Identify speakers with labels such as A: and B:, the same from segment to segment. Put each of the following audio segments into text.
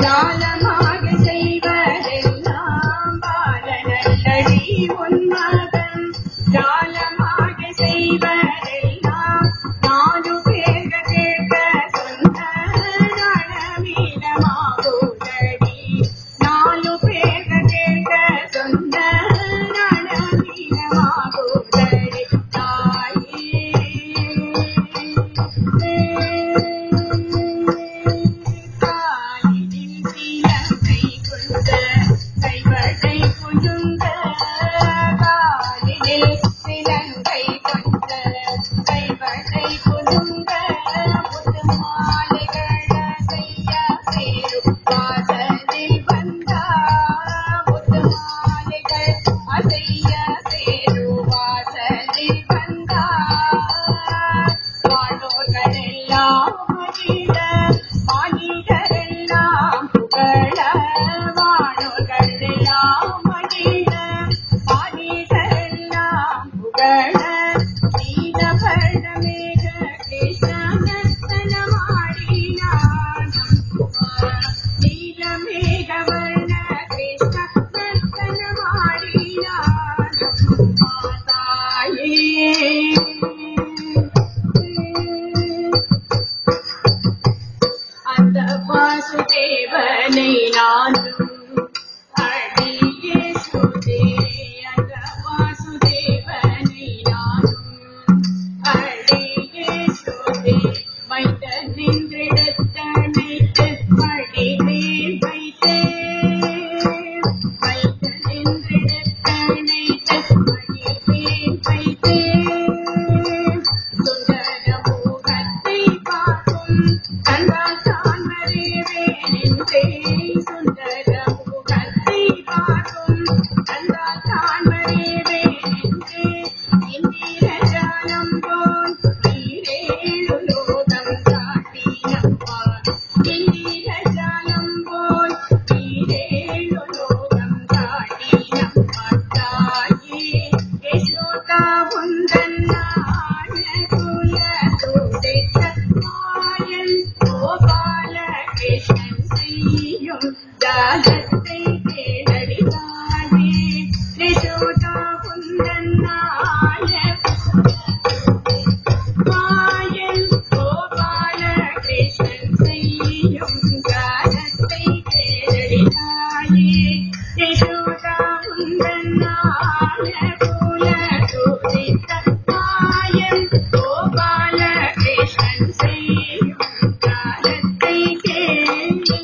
A: ஞானமாக செய்வதெல்லாம் பாலனடி உன்மகன் ஞானமாக செய்வதெல்லாம் நாலு பேர் கேட்க சொன்ன ரணமீனமாகுதடி நாலு பேர் கேட்க சொன்ன ரணமீனமாகுதடி தாயே கைவட்டை புழுங்க காலில் சிலங்கை கொண்ட கைவட்டை புழுங்க முத்து மாலைகள் செய்ய சேரும் வாசலில் வந்தா முத்து மாலைகள் அசைய சேரும் வாசலில் வந்தா வானோர்கள் எல்லாம் மகிழ மானிடரெல்லாம் புகழ வானோர்கள் எல்லாம் மகிழ மானிடரெல்லாம் புகழ நீலவர்ணமேக கிருஷ்ணனர்த்தனமாடினான் நீலமேக வர்ண கிருஷ்ணனர்த்தனமாடினான் மாதாயே அந்த வாசுதேவனை நானும் அடியே சுதே அந்த வாசுதேவனை நானும் அடியே சுதே வைத்த நின்றிடத்தனைத்து மடிமேல் வைத்தேன் வைத்த நின்றிடத்தனைத்து மடிமேல் வைத்தேன் சுந்தர முகத்தை பார்க்கும் கண்டால் தான் மறிவேன் என்றே சுந்தர முகத்தை பார்க்கும் கண்டால் தான் மறிவேன் என்றே இந்திரஜாலம் போல் ஈரேழு லோகம் காட்டினப்பா இந்திரஜாலம் போல் ஈரேழு லோகம் காட்டினப்பா தாயே யசோதா உந்தன் நாய குல துடைத்த மாயன் கோபால கிருஷ்ணன் செய்யும் ஜாலத்தை கேளடி தானே யசோதா உந்தன் நாய மாயன் கோபால கிருஷ்ணன் செய்யும் ஜாலத்தை கேளடி தாயே யசோதா உந்தன் நாய குல துடைத்த மாயன் கோபால கிருஷ்ணன் செய்யும் ஜாலத்தை கேளடி.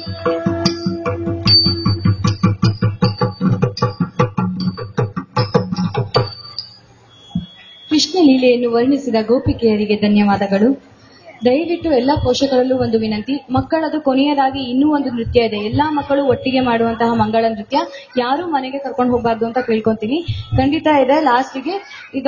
B: ಕೃಷ್ಣ ಲೀಲೆಯನ್ನು ವರ್ಣಿಸಿದ ಗೋಪಿಕೆಯರಿಗೆ ಧನ್ಯವಾದಗಳು. ದಯವಿಟ್ಟು ಎಲ್ಲಾ ಪೋಷಕರಲ್ಲೂ ಒಂದು ವಿನಂತಿ, ಮಕ್ಕಳದು ಕೊನೆಯದಾಗಿ ಇನ್ನೂ ಒಂದು ನೃತ್ಯ ಇದೆ, ಎಲ್ಲಾ ಮಕ್ಕಳು ಒಟ್ಟಿಗೆ ಮಾಡುವಂತಹ ಮಂಗಳ ನೃತ್ಯ, ಯಾರು ಮನೆಗೆ ಕರ್ಕೊಂಡು ಹೋಗಬಾರ್ದು ಅಂತ ಕೇಳ್ಕೊಂತೀನಿ. ಖಂಡಿತ ಇದೆ ಲಾಸ್ಟಿಗೆ. ಈಗ